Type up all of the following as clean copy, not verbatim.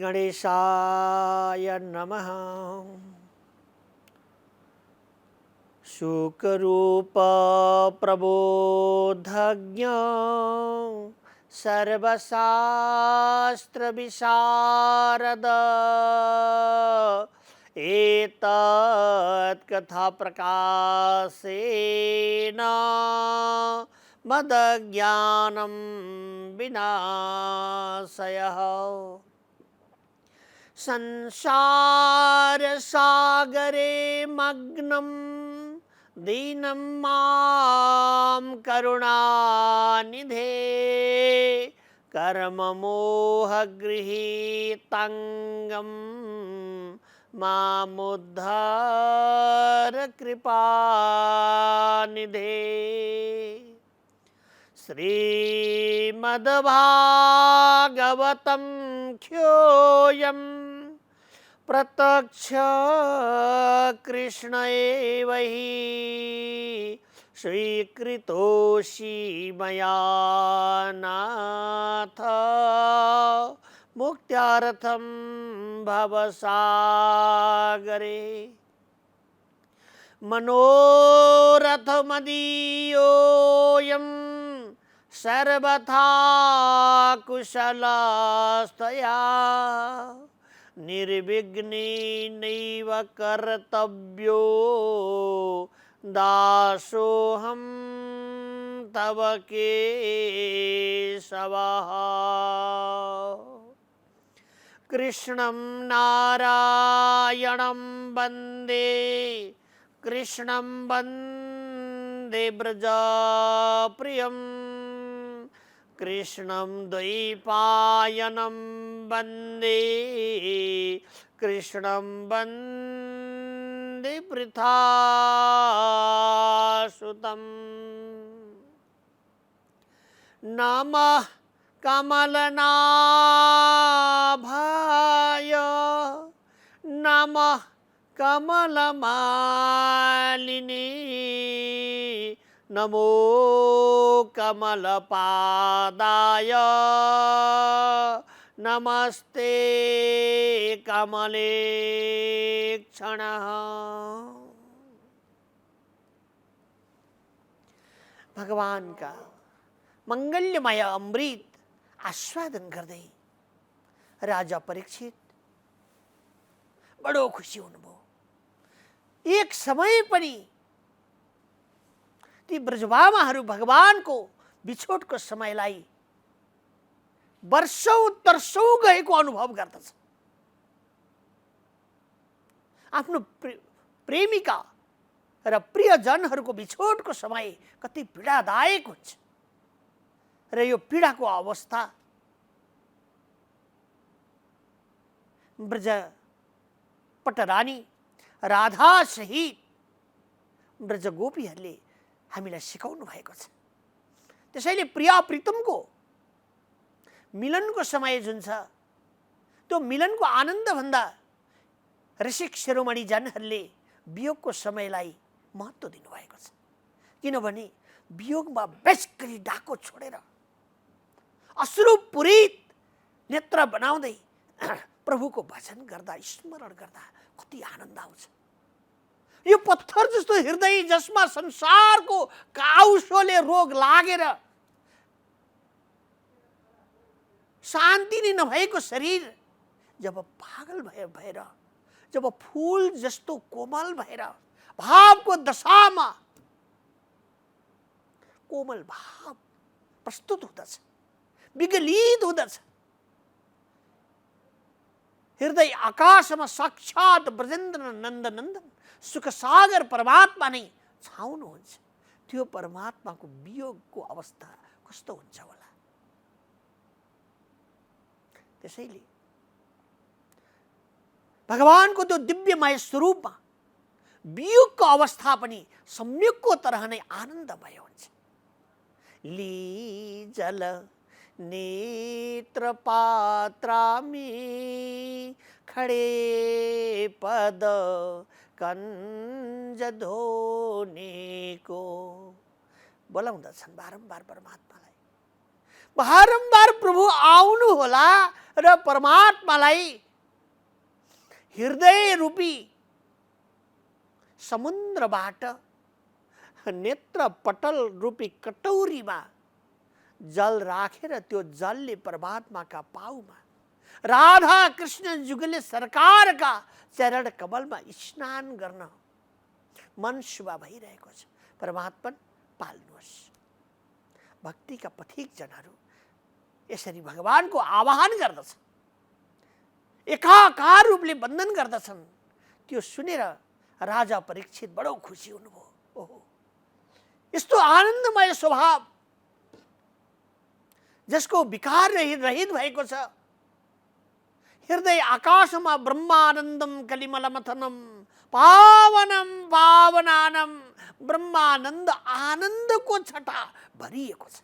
गणेशाय नमः। शुकरूप प्रबोधज्ञ सर्वशास्त्र विशारद एतत् कथा प्रकाशेन मदज्ञानं विनाशयः। संसार सागरे मग्नं दीनं मां करुणानिधे कर्ममोहगृहीतंगं मामुद्धार कृपानिधे। श्रीमद्भागवतं ख्योऽयं प्रत्यक्ष कृष्ण एव हि स्वीकृतोऽसि मया नाथ मुक्त्यार्थं भवसागरे। मनोरथमदीयोऽयं सर्वथा कुशलस्तया निर्विघ्नेनैव कर्तव्यो दासोऽहं तव केशव। कृष्णं नारायणं वन्दे कृष्णं वन्दे व्रजप्रियं कृष्णं द्वैपायनं वन्दे कृष्णं वन्दे पृथासुतं। नमः कमलनाभाय नमः कमलमालिनी नमो कमलपादाय नमस्ते कमलेक्षणः। भगवान का मंगल्यमय अमृत आस्वादन गर्दै राजा परीक्षित बडो खुसी हुनुभयो। एक समय पनि ती ब्रजबामाहरू भगवानको बिछोडको समयलाई वर्षौं तर्सौं गएको अनुभव गर्दछ। आफ्नो प्रेमिका र प्रियजनहरूको बिछोडको समय कति पीडादायक हुन्छ र यो पीडाको अवस्था ब्रज पटरानी राधा सहित ब्रज गोपीहरूले हामीलाई सिकाउनु भएको छ। त्यसैले प्रिया प्रीतमको मिलनको समय जुन छ त्यो मिलनको आनन्द भन्दा रसिक शिरोमणि जनहरूले वियोगको समयलाई महत्त्व दिनुभएको छ। किनभने वियोगमा बेसकरी डाको छोडेर अश्रुपूरित नेत्र बनाउँदै प्रभुको भजन गर्दा स्मरण गर्दा कति आनन्द आउँछ। यो पत्थर जस्तो हृदय जसमा संसारको काउसोले रोग लागेर शान्ति नै नभएको शरीर जब पागल भएर जब फूल जस्तो कोमल भएर भावको दशामा कोमल भाव प्रस्तुत हुँदछ, विगलित हुँदछ। हृदय आकाशमा साक्षात ब्रजेन्द्र नन्दनन्दन सुख सागर परमात्मा नै छाउनुहुन्छ। त्यो परमात्माको वियोगको अवस्था कस्तो हुन्छ होला। त्यसैले भगवानको त्यो दिव्यमय स्वरूपमा वियोगको अवस्था पनि सम्यकको तरह नै आनन्दमय हुन्छ। लीजल नेत्र पात्रामी खड़े पद कंज धोने को बोलाउँदछन् बारम्बार परमात्मालाई। बारम्बार प्रभु आउनु होला र परमात्मालाई हृदय रूपी समुद्रबाट नेत्र पटल रूपी कटौरीमा जल राखेर त्यो जलले परमात्माका पाउमा राधा कृष्ण जुगले सरकारका चरण कमलमा स्नान गर्न मन शुभा भइरहेको छ। परमात्मा पाल्नुहोस्। भक्तिका पथिक जनहरू यसरी भगवानको आह्वान गर्दछ, एकाकार रूपले वन्दन गर्दछन्। त्यो सुनेर राजा परीक्षित बडो खुसी हुनुभयो। ओहो, यस्तो आनन्दमय स्वभाव जसको विकार रहित भएको छ। हृदय आकाशमा ब्रह्मानन्दम कलिमलमथनम पावनम पावनानम, ब्रह्मानन्द आनन्दको छटा भरिएको छ।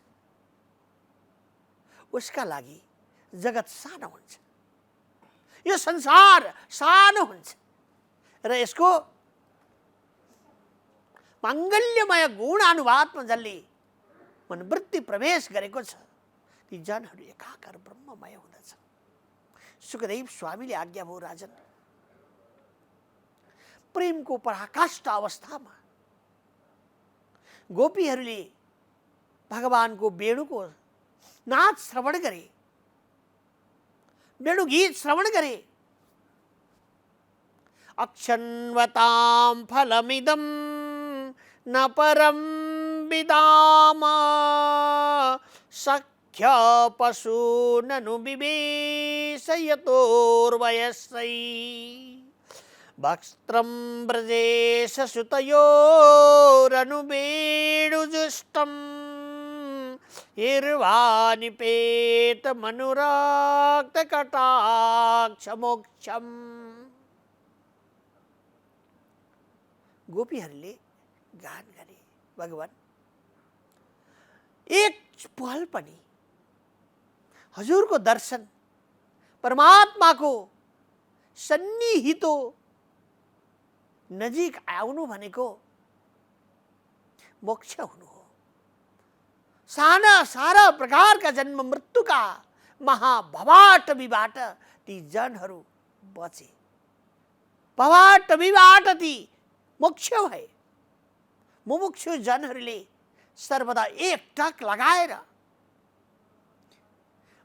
उसका लागि जगत सानो हुन्छ, यो संसार सानो हुन्छ र यसको माङ्गल्यमय गुणानुवादमा जसले मनवृत्ति प्रवेश गरेको छ ती जनहरू एकाकार ब्रह्ममय हुँदछ। सुखदेव स्वामीले आज्ञा भयो, राजन, प्रेमको पराकाष्ठ अवस्थामा गोपीहरूले भगवानको वेणुको नाच श्रवण गरे, वेणु गीत श्रवण गरे। अक्षन्वतां फलमिदं न परं विदामा सख्य पशु ननु विवेश यतोर्वयस्यै वक्त्रं ब्रजेश सुतयोरनुवेणुजुष्टं निर्वानिपेत मनुराक्त कटाक्ष मोक्षम। गोपीहरूले गान गरे, भगवान एक पल पनि हजुरको दर्शन, परमात्माको सन्निहितो नजिक आउनु भनेको मोक्ष हुनु हो। सारा प्रकारका जन्म मृत्युका महाभवाटवीबाट ती जनहरू बचे, भवाटवीबाट ती मोक्ष भए। मुमुक्षु जनहरूले सर्वदा एक टक लगाएर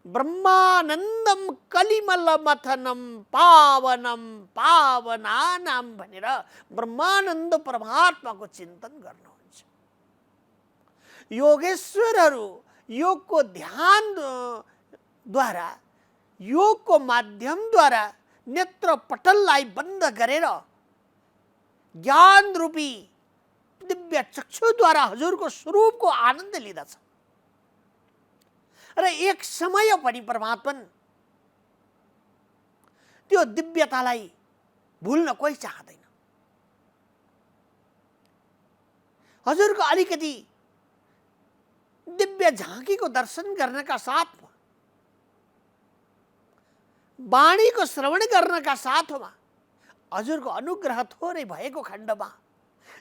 ब्रह्मानन्दम कलिमलमथनम पावनम पावनानाम भनेर ब्रह्मानन्द परमात्माको चिन्तन गर्नुहुन्छ। योगेश्वरहरू योगको ध्यानद्वारा, योगको माध्यमद्वारा नेत्र पटललाई बन्द गरेर ज्ञान रूपी दिव्य चक्षुद्वारा हजुरको स्वरूपको आनन्द लिँदछ र एक समय पनि परमात्मा त्यो दिव्यतालाई भुल्न कोही चाहदैन। हजुरको अलिकति दिव्य झाँकीको दर्शन गर्नका साथमा, वाणीको श्रवण गर्नका साथमा हजुरको अनुग्रह थोरै भएको खण्डमा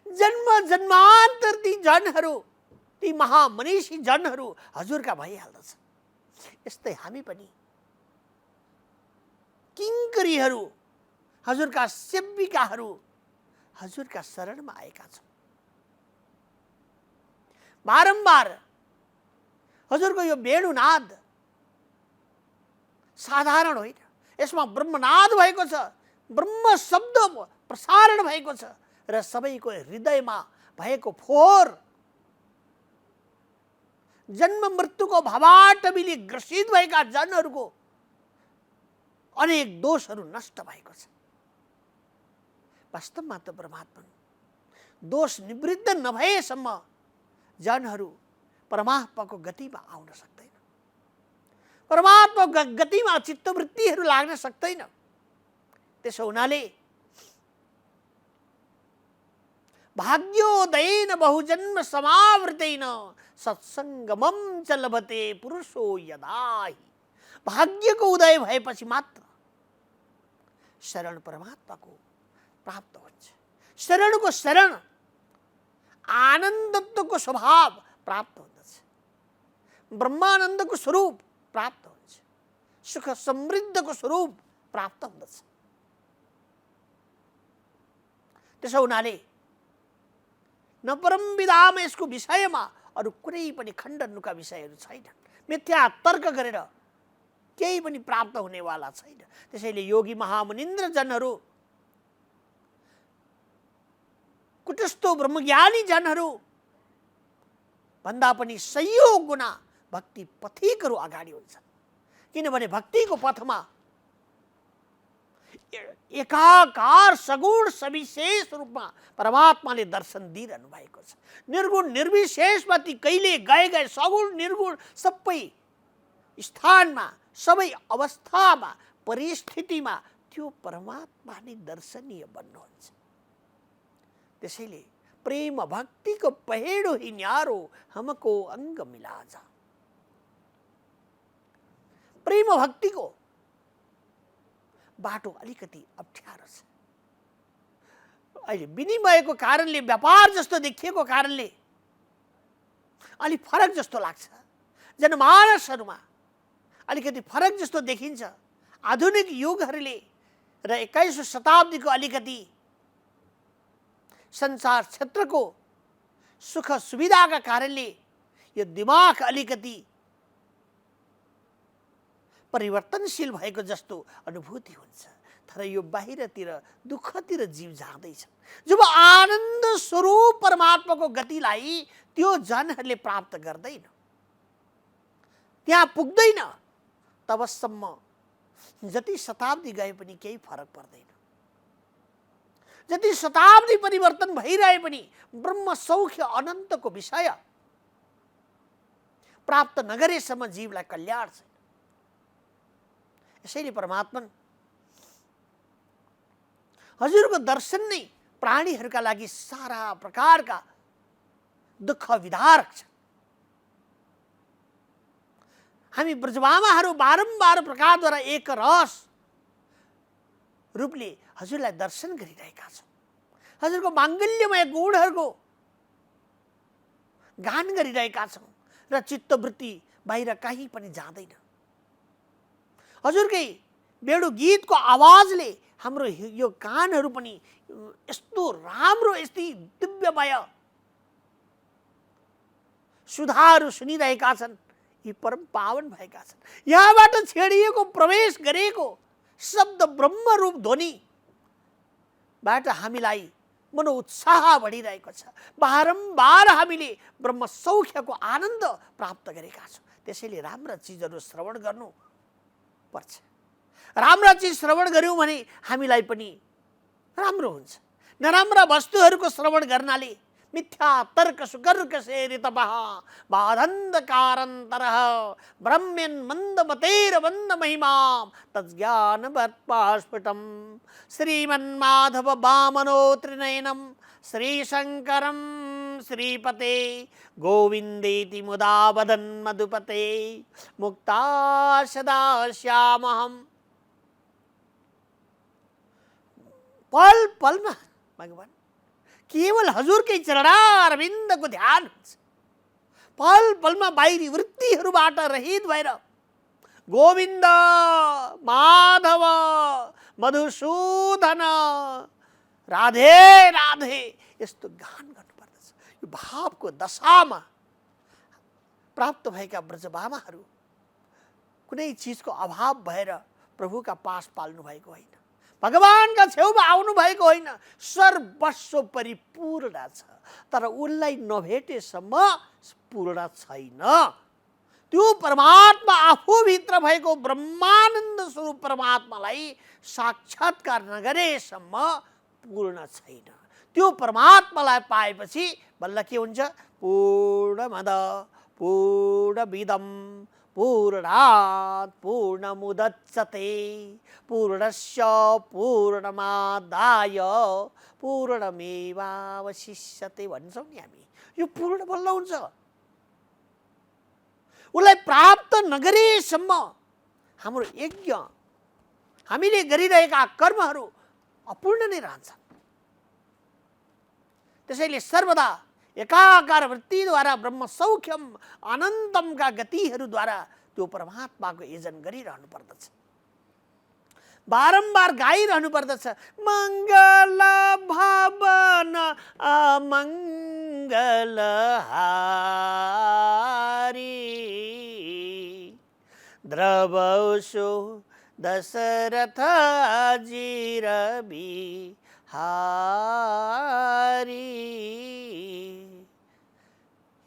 जन्म जन्मान्तर ती जनहरू, ती महामनीषी जनहरू हजुरका भइहाल्दछ। यस्तै हामी पनि किङ्करीहरू, हजुरका सेविकाहरू हजुरका शरणमा आएका छौँ। बारम्बार हजुरको यो वेणुनाद साधारण होइन, यसमा ब्रह्मनाद भएको छ, ब्रह्म शब्द प्रसारण भएको छ र सबैको हृदयमा भएको फोहोर, जन्म मृत्युको भवाटवीले ग्रसित भएका जनहरूको अनेक दोषहरू नष्ट भएको छ। वास्तवमा त परमात्मा दोष निवृत्त नभएसम्म जनहरू परमात्माको गतिमा आउन सक्दैन, परमात्माको गतिमा चित्तवृत्तिहरू लाग्न सक्दैन। त्यसो हुनाले भाग्योदयेन बहुजन्म समावृतेन सत्सङ्गमं च लभते पुरुषो यदा हि। भाग्यको उदय भएपछि मात्र शरण परमात्माको प्राप्त हुन्छ। शरणको शरण आनन्दत्वको स्वभाव प्राप्त हुँदछ। ब्रह्मानन्दको स्वरूप प्राप्त हुन्छ, सुख समृद्धको स्वरूप प्राप्त हुँदछ। त्यसो हुनाले नपरम विधामा यसको विषयमा अरू कुनै पनि खण्डनका विषयहरू छैनन्। मिथ्या तर्क गरेर केही पनि प्राप्त हुनेवाला छैन। त्यसैले योगी महामुनिन्द्र जनहरू, कुटस्थो ब्रह्मज्ञानी जनहरू भन्दा पनि सयौं गुणा भक्ति पथिकहरू अगाडि हुन्छन्। किनभने भक्तिको पथमा एकाकार सगुण सविशेष रूपमा परमात्माले दर्शन दिइरहनु भएको छ। निर्गुण निर्विशेषमा ती कहिले गए गए सगुण निर्गुण सबै स्थानमा, सबै अवस्थामा, परिस्थितिमा त्यो परमात्मा नै दर्शनीय बन्नुहुन्छ। त्यसैले प्रेम भक्तिको पहेँडो ही न्यारो हमको अंग मिला जा। प्रेम भक्तिको बाटो अलिकति अप्ठ्यारो छ। अहिले विनिमयको कारणले, व्यापार जस्तो देखिएको कारणले अलि फरक जस्तो लाग्छ। जनमानसहरूमा अलिकति फरक जस्तो देखिन्छ। आधुनिक युगहरूले र 21औं शताब्दीको अलिकति संसार क्षेत्रको सुख सुविधाका कारणले यो दिमाग अलिकति परिवर्तनशील भएको जस्तो अनुभूति हुन्छ। तर यो बाहिरतिर दुःखतिर जीव जाँदैछ। जब आनन्द स्वरूप परमात्माको गतिलाई त्यो जनहरूले प्राप्त गर्दैन, त्यहाँ पुग्दैन, तबसम्म जति शताब्दी गए पनि केही फरक पर्दैन। जति शताब्दी परिवर्तन भइरहे पनि ब्रह्म सौख्य अनन्तको विषय प्राप्त नगरेसम्म जीवलाई कल्याण छैन। यसैले परमात्मा हजुरको दर्शन नै प्राणीहरूका लागि सारा प्रकारका दुःख विदारक छ। हामी ब्रजमामाहरू बारम्बार प्रकारद्वारा एक रस रूपले हजुरलाई दर्शन गरिरहेका छौँ। हजुरको माङ्गल्यमय गुणहरूको गान गरिरहेका छौँ र चित्तवृत्ति बाहिर कहीँ पनि जाँदैन। हजुरकै बेडु गीतको आवाजले हाम्रो यो कानहरू पनि यस्तो राम्रो, यस्तै दिव्यमय सुधाहरू सुनिरहेका छन्। यी परम पावन भएका छन्। यहाँबाट छेडिएको, प्रवेश गरेको शब्द ब्रह्म रूप ध्वनि बाट हामीलाई मनोत्साह बढिरहेको छ। बारम्बार हामीले ब्रह्म सौख्यको आनन्द प्राप्त गरेका छौँ। त्यसैले राम्रा चिजहरू श्रवण गर्नु पर्छ। राम्रा चिज श्रवण गर्यौँ भने हामीलाई पनि राम्रो हुन्छ। नराम्रा वस्तुहरूको श्रवण गर्नाले मिथ्या तर्क सुकर्क से ऋतपः बाधन्धकारन्तरः ब्रह्म्यन् मन्दमतेर मन्द महिमां तज्ज्ञानवत्पास्फुटं श्रीमन्माधव वामनो त्रिनयनं श्रीशङ्करं श्रीपते गोविन्देति मुदा वदन् मधुपते मुक्ता सदा श्यामहम्। पल पलमा भगवान केवल हजुरकै चरणारविन्दको ध्यान हुन्छ। पल पलमा बाहिरी वृत्तिहरूबाट रहित भएर गोविन्द, माधव, मधुसूदन, राधे राधे यस्तो गान गर्नुपर्दछ। यो भावको दशामा प्राप्त भएका ब्रजबामाहरू कुनै चिजको अभाव भएर प्रभुका पास पाल्नु भएको होइन, भगवानका छेउमा आउनु भएको होइन। सर्वस्व परिपूर्ण छ, तर उनलाई नभेटेसम्म पूर्ण छैन। त्यो परमात्मा आफूभित्र भएको ब्रह्मानन्द स्वरूप परमात्मालाई साक्षात्कार नगरेसम्म पूर्ण छैन। त्यो परमात्मालाई पाएपछि बल्ल के हुन्छ? पूर्णमद पूर्णमिदं पूर्णात् पूर्णमुदच्यते पूर्णस्य पूर्णमादाय पूर्णमेवावशिष्यते भन्छौँ नि हामी। यो पूर्ण बल्ल हुन्छ। उसलाई प्राप्त नगरेसम्म हाम्रो यज्ञ, हामीले गरिरहेका कर्महरू अपूर्ण नै रहन्छन्। त्यसैले सर्वदा एकाकार वृत्तिद्वारा ब्रह्म सौख्यम अनन्तमका गतिहरूद्वारा त्यो परमात्माको यजन गरिरहनु पर्दछ। बारम्बार गाइरहनु पर्दछ, मङ्गल भवन अमङ्गलहारी द्रवसो दशरथ जिरबी हारी।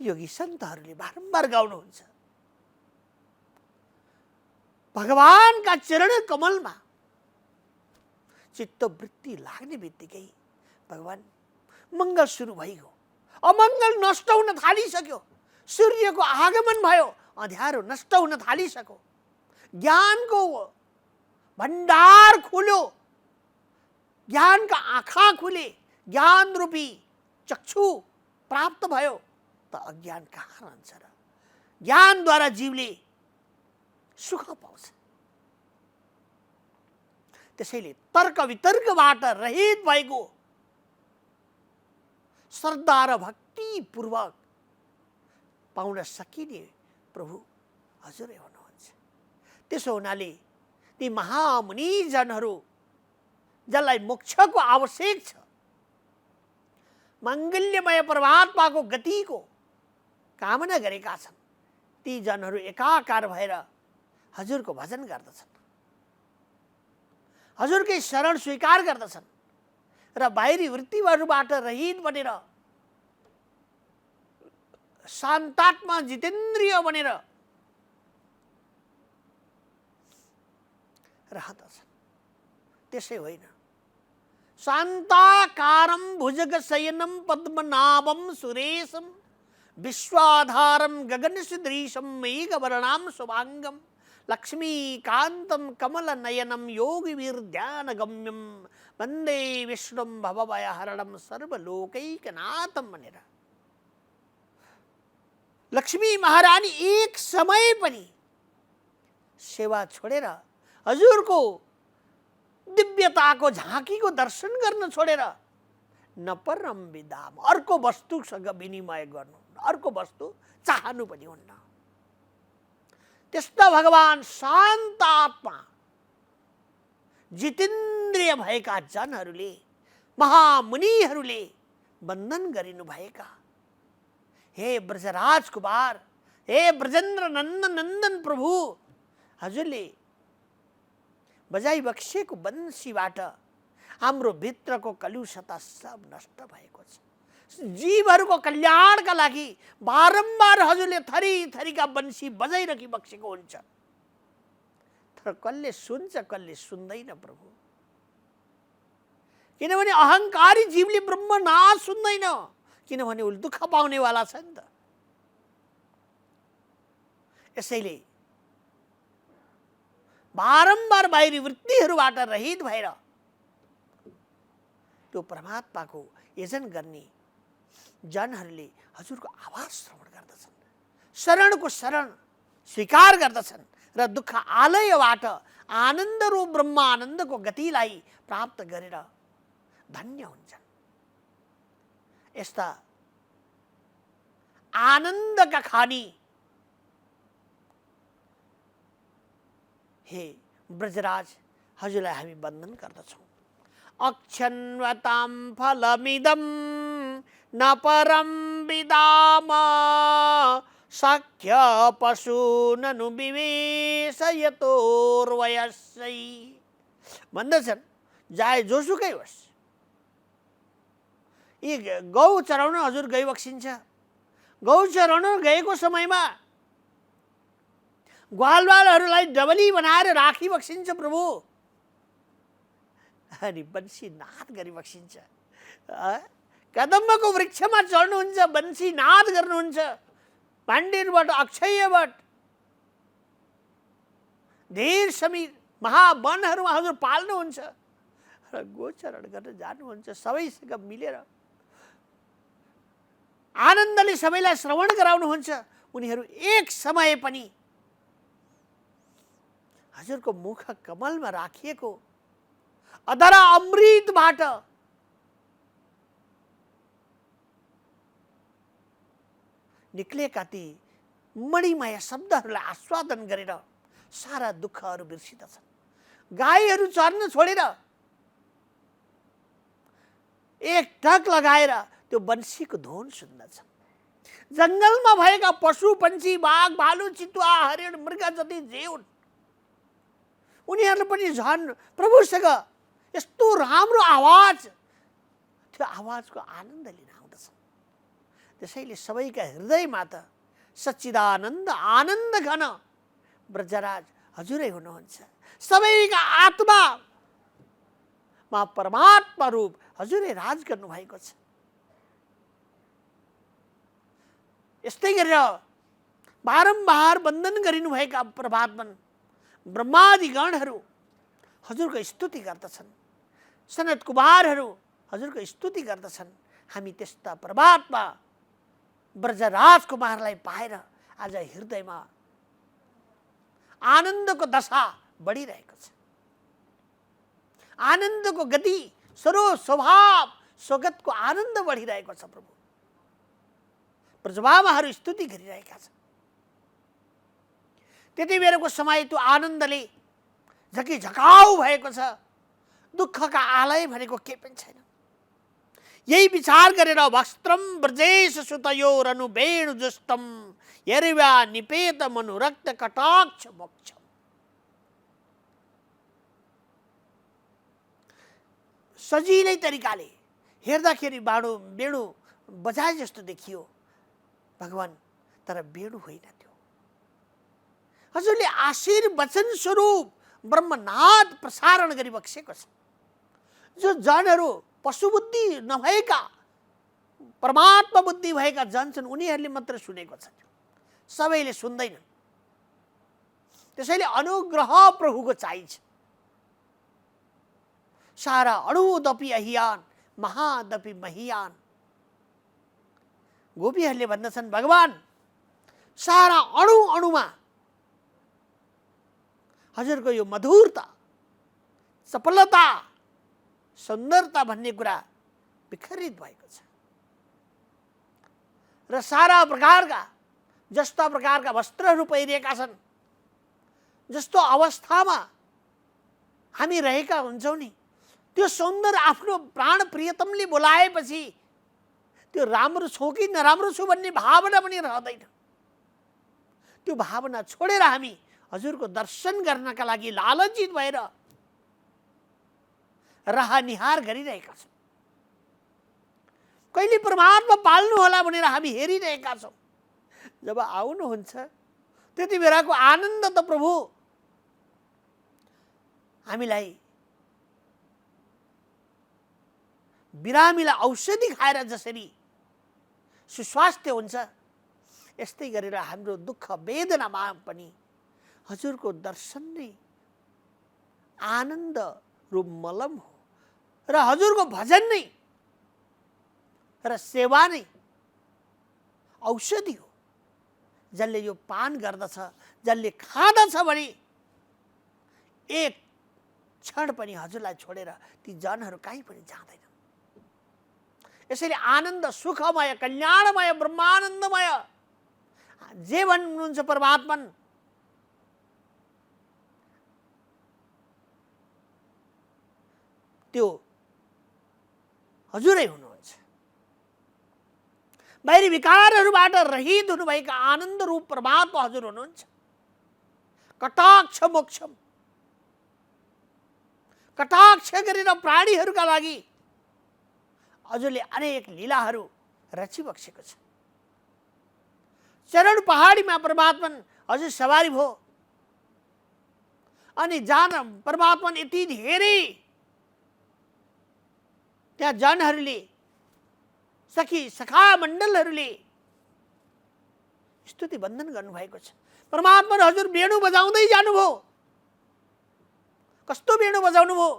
योगी सन्तहरूले बारम्बार गाउनुहुन्छ। भगवानका चरण कमलमा चित्तवृत्ति लाग्ने बित्तिकै भगवान मङ्गल सुरु भइगयो, अमङ्गल नष्ट हुन थालिसक्यो, सूर्यको आगमन भयो, अँध्यारो नष्ट हुन थालिसक्यो, ज्ञानको भण्डार खुल्यो, ज्ञानका आँखा खुले, ज्ञान रूपी चक्षु प्राप्त भयो, त अज्ञान कहाँ रहन्छ र? ज्ञानद्वारा जीवले सुख पाउँछ। त्यसैले तर्क वितर्कबाट रहित भएको श्रद्धा र भक्तिपूर्वक पाउन सकिने प्रभु हजुरै हुनुहुन्छ। त्यसो हुनाले ती महामुनिजनहरू जसलाई मोक्षको आवश्यक छ, मङ्गल्यमय परमात्माको गतिको कामना गरेका छन्, ती जनहरू एकाकार भएर हजुरको भजन गर्दछन्, हजुरकै शरण स्वीकार गर्दछन् र बाहिरी वृत्तिहरूबाट रहित बनेर शान्तात्मा जितेन्द्रिय बनेर रहदछन्। त्यसै होइन, शान्ताकारं भुजगशयनं पद्मनाभं सुरेशं विश्वाधारं गगनसदृशं मेघवर्णां शुभांगं लक्ष्मीकान्तं कमलनयनं योगिभिर्ध्यानगम्यं वन्दे विष्णुं भवभयहरणं सर्वलोकैकनाथं भनेर लक्ष्मी महारानी एक समय पनि सेवा छोडेर हजुरको दिव्यताको झाँकीको दर्शन गर्न छोडेर नपरम विदाम अर्को वस्तुसँग विनिमय गर्नु, अर्को वस्तु चाहनु पनि हुन्न। त्यस्ता भगवान शान्त आत्मा जितेन्द्रिय भएका जनहरूले, महामुनिहरूले वन्दन गरिनु भएका हे ब्रजराज कुमार, हे ब्रजेन्द्र नन्दन नन्दन प्रभु, हजुरले बजाइ बक्सेको बंसीबाट हाम्रो भित्रको कलुषता सब नष्ट भएको छ। जीवहरूको कल्याणका लागि बारम्बार हजुरले थरी थरीका बंसी बजाइरखी बक्सेको हुन्छ, तर कसले सुन्छ कसले सुन्दैन प्रभु। किनभने अहंकारी जीवले ब्रह्म नाद सुन्दैन, किनभने उसले दुःख पाउनेवाला छ नि त। यसैले बारम्बार बाहिरी वृत्तिहरूबाट रहित भएर त्यो परमात्माको यजन गर्ने जनहरूले हजुरको आवाज श्रवण गर्दछन्, शरणको शरण स्वीकार गर्दछन् र दुःख आलयबाट आनन्द रूप ब्रह्म आनन्दको गतिलाई प्राप्त गरेर धन्य हुन्छन्। यस्ता आनन्दका खानी हे ब्रजराज, हजुरलाई हामी वन्दन गर्दछौँ। अक्षन्वतां फलमिदं न परं विदाम शक्य पशूननु विवेशयतोर्वयस्यै भन्दछन्, जाए जोसुकै होस्, यी गौ चराउन हजुर गइबक्सिन्छ। गौ चराउन गएको समयमा ग्वालवालहरूलाई डबली बनाएर राखिबक्सिन्छ प्रभु, अनि बंसी नाद गरिबक्सिन्छ। कदम्बको वृक्षमा चढ्नुहुन्छ, बंसी नाद गर्नुहुन्छ, पाण्डेरबाट अक्षयबाट धेर समीर महावनहरूमा हजुर पाल्नुहुन्छ र गोचरण गर्न जानुहुन्छ। सबैसँग मिलेर आनन्दले सबैलाई श्रवण गराउनुहुन्छ। उनीहरू एक समय पनि हजुरको मुख कमलमा राखिएको अधरा अमृतबाट निक्लेका ती मणिमय शब्दहरूलाई आस्वादन गरेर सारा दुःखहरू बिर्सिदछन्। गाईहरू चर्न छोडेर एक टक लगाएर त्यो बन्सीको धुन सुन्दछन्। जङ्गलमा भएका पशु पन्छी बाघ भालु चितुवा हरिण मृग जति जे हुन् उनीहरूले पनि झन् प्रभुसँग यस्तो राम्रो आवाज, त्यो आवाजको आनन्द लिन आउँदछन्। त्यसैले सबैका हृदयमा त सच्चिदानन्द आनन्द घन ब्रजराज हजुरै हुनुहुन्छ। सबैका आत्मामा परमात्मा रूप हजुरै राज गर्नुभएको छ। यस्तै गरेर बारम्बार वन्दन गरिनुभएका परमात्मा ब्रह्मादि गणहरू हजुरको स्तुति गर्दछन्। सनत कुमारहरू हजुरको स्तुति गर्दछन्। हामी त्यस्ता परमात्मा ब्रजराज कुमारलाई पाएर आज हृदयमा आनन्दको दशा बढिरहेको छ। आनन्दको गति स्वभाव स्वगतको आनन्द बढिरहेको छ। प्रभु ब्रजबाबाहरू स्तुति गरिरहेका छन्। त्यति बेलाको समय त्यो आनन्दले झकी झकाउ भएको छ। दुःखका आलय भनेको के पनि छैन। यही विचार गरेर वस्त्रम ब्रजेश सुतयोरनु वेणु जुस्तम यरिवा निपेत मनुरक्त कटाक्ष मोक्ष। सजिलै तरिकाले हेर्दाखेरि वेणु बजाए जस्तो देखियो भगवान, तर वेणु होइन त्यो। हजुरले आशीर्वचन स्वरूप ब्रह्मनाद प्रसारण गरी बक्सेको छ। जो जनहरू पशुबुद्धि नभएका परमात्मा बुद्धि भएका जन छन् उनीहरूले मात्र सुनेको छ, सबैले सुन्दैनन्। त्यसैले अनुग्रह प्रभुको चाहिन्छ। सारा अणुदपि अहियान महादपि महियान। गोपीहरूले भन्दछन् भगवान सारा अणु अणुमा हजुरको यो मधुरता सफलता सुन्दरता भन्ने कुरा विखरित भएको छ। र सारा प्रकारका जस्ता प्रकारका वस्त्रहरू पहिरिएका छन्, जस्तो अवस्थामा हामी रहेका हुन्छौँ नि, त्यो सौन्दर्य आफ्नो प्राण प्रियतमले बोलाएपछि त्यो राम्रो छु कि नराम्रो छु भन्ने भावना पनि रहँदैन। त्यो भावना छोडेर हामी हजुरको दर्शन गर्नका लागि लालचित भएर राहनिहार गरिरहेका छौँ। कहिले परमात्मा पाल्नु होला भनेर हामी हेरिरहेका छौँ। जब आउनुहुन्छ त्यति बेलाको आनन्द त प्रभु हामीलाई बिरामीलाई औषधि खाएर जसरी सुस्वास्थ्य हुन्छ, यस्तै गरेर हाम्रो दुःख वेदनामा पनि हजुरको दर्शन नै आनन्द रूप मलम हो र हजुरको भजन नै र सेवा नै औषधि हो। जसले यो पान गर्दछ, जसले खाँदछ भने एक क्षण पनि हजुरलाई छोडेर ती जनहरू कहीँ पनि जाँदैन। यसैले आनन्द सुखमय कल्याणमय ब्रह्मानन्दमय जे भन्नुहुन्छ परमात्मा त्यो हजुरै हुनुहुन्छ। बाहिरी विकारहरूबाट रहित हुनुभएका आनन्द रूप परमात्मा हजुर हुनुहुन्छ। कटाक्ष मोक्षम, कटाक्ष गरेर प्राणीहरूका लागि हजुरले अनेक लीलाहरू रचिबक्सेको छ। चरण पहाडीमा परमात्मा हजुर सवारी भयो अनि जान परमात्मा यति धेरै त्यहाँ जनहरूले सखी सखा मण्डलहरूले स्तुति वन्दन गर्नुभएको छ। परमात्मा हजुर वेणु बजाउँदै जानुभयो। कस्तो वेणु बजाउनु भयो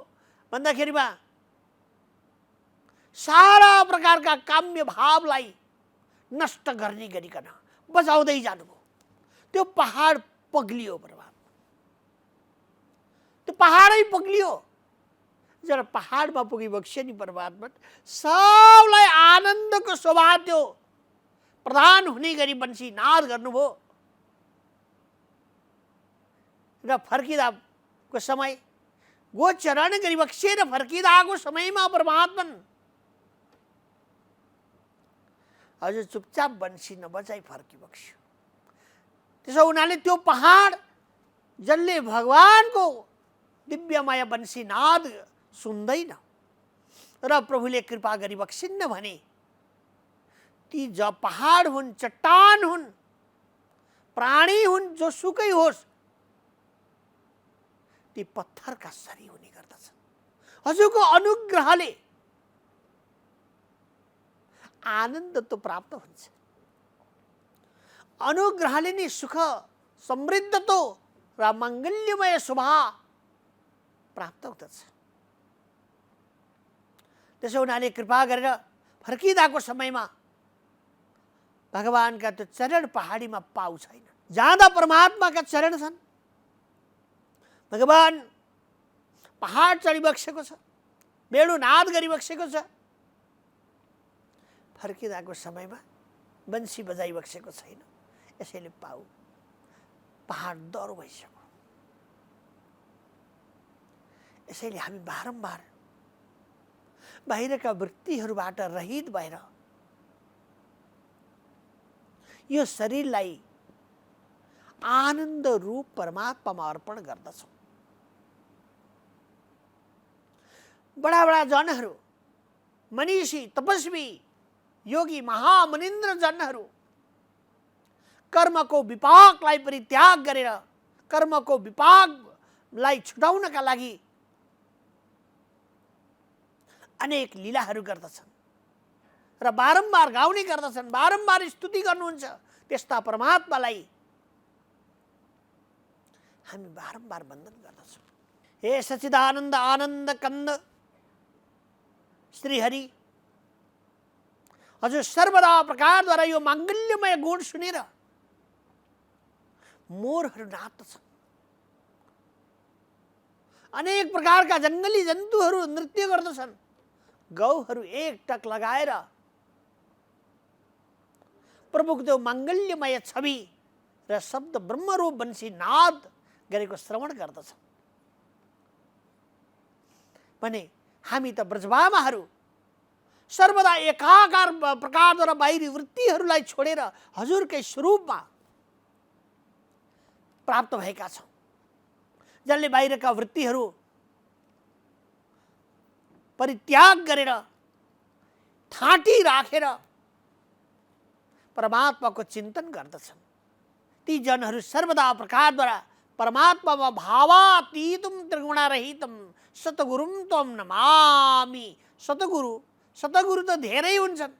भन्दाखेरिमा सारा प्रकारका काम्य भावलाई नष्ट गर्ने गरिकन बजाउँदै जानुभयो। त्यो पहाड पग्लियो परमात्मा, त्यो पहाडै पग्लियो। जब पहाडमा पुगिबक्स्यो नि परमात्मा सबलाई आनन्दको शोभा त्यो प्रधान हुने गरी बन्सी नाद गर्नुभयो र फर्किदाको समय गोचरण गरिबक्सेर फर्किदाको समयमा परमात्मन हजुर चुपचाप बन्सी नबजाई फर्किबक्स्यो। त्यसो हुनाले त्यो पहाड जसले भगवानको दिव्यमय बन्सी नाद सुन्दैन र प्रभुले कृपा गरिबक्सिन्न भने ती पहाड हुन्, चट्टान हुन्, प्राणी हुन्, जोसुकै होस्, ती पत्थरका सरी हुने गर्दछन्। हजुरको अनुग्रहले आनन्द त प्राप्त हुन्छ, अनुग्रहले नै सुख समृद्ध त र मङ्गल्यमय स्वभाव प्राप्त हुँदछ। त्यसो हुनाले कृपा गरेर फर्किदाको समयमा भगवानका त्यो चरण पहाडीमा पाउ छैन। जाँदा परमात्माका चरण छन्, भगवान पहाड चढिबक्सेको छ, वेणुनाद गरिबक्सेको छ। फर्किदाको समयमा बन्सी बजाइबक्सेको छैन, यसैले पाउ पहाड डह्रो भइसक्यो। यसैले हामी बारम्बार बाहिरका वृत्तिहरूबाट रहित भएर यो शरीरलाई आनन्द रूप परमात्मामा अर्पण गर्दछौँ। बडा बडा जनहरू, मनीषी, तपस्वी, योगी, महामुनिन्द्र जनहरू कर्मको विपाकलाई परित्याग गरेर कर्मको विपाकलाई छुटाउनका लागि अनेक लीलाहरू गर्दछन् र बारम्बार गाउने गर्दछन्, बारम्बार स्तुति गर्नुहुन्छ। त्यस्ता परमात्मालाई हामी बारम्बार वन्दन गर्दछौँ। हे सच्चिदानन्द आनन्द कन्द श्री हरि, हजुर सर्वदा प्रकारद्वारा यो माङ्गल्यमय गुण सुनेर मोरहरू नाच्दछन्, अनेक प्रकारका जङ्गली जन्तुहरू नृत्य गर्दछन्, गौहरू एकटक लगाएर प्रभुको त्यो माङ्गल्यमय छवि र शब्द ब्रह्मरूप बन्सी नाद गरेको श्रवण गर्दछन् भने हामी त ब्रजभामाहरू सर्वदा एकाकार प्रकारद्वारा बाहिरी वृत्तिहरूलाई छोडेर हजुरकै स्वरूपमा प्राप्त भएका छौँ, जसले बाहिरका वृत्तिहरू परित्याग गरेर ठाँटी राखेर परमात्माको चिन्तन गर्दछन्। ती जनहरू सर्वदा प्रकारद्वारा परमात्मामा भावातीतम त्रिगुणारहितम सतगुरुम त्वम नमामि। सतगुरु त धेरै हुन्छन्,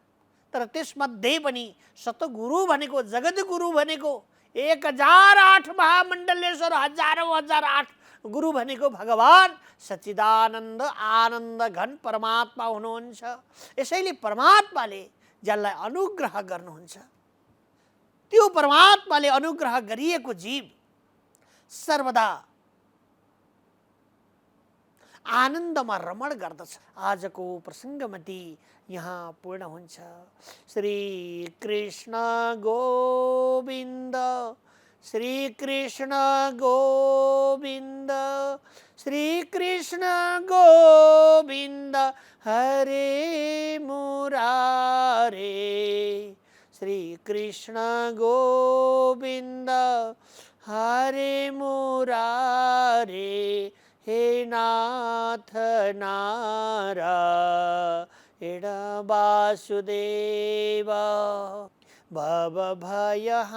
तर त्यसमध्ये पनि सतगुरु भनेको, जगद्गुरु भनेको 1008 महामण्डलेश्वर, हजारौं 1008 गुरु भनेको भगवान सच्चिदानन्द आनन्द घन परमात्मा हुनुहुन्छ। यसैले परमात्माले जसलाई अनुग्रह गर्नुहुन्छ, त्यो परमात्माले अनुग्रह गरिएको जीव सर्वदा आनन्दमा रमण गर्दछ। आजको प्रसङ्गमती यहाँ पूर्ण हुन्छ। श्री कृष्ण गोविन्द, श्री कृष्ण गोविन्द, श्री कृष्ण गोविन्द हरे मुरारे, श्री कृष्ण गोविन्द हरे मुरारे, हे नाथ नारायण वासुदेव, भवभयहारी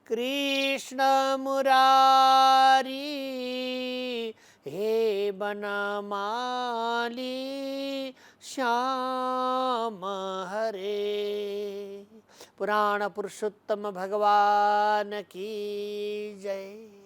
कृष्ण मुरारी, हे बनमाली श्याम हरे। पुराण पुरुषोत्तम भगवान की जय।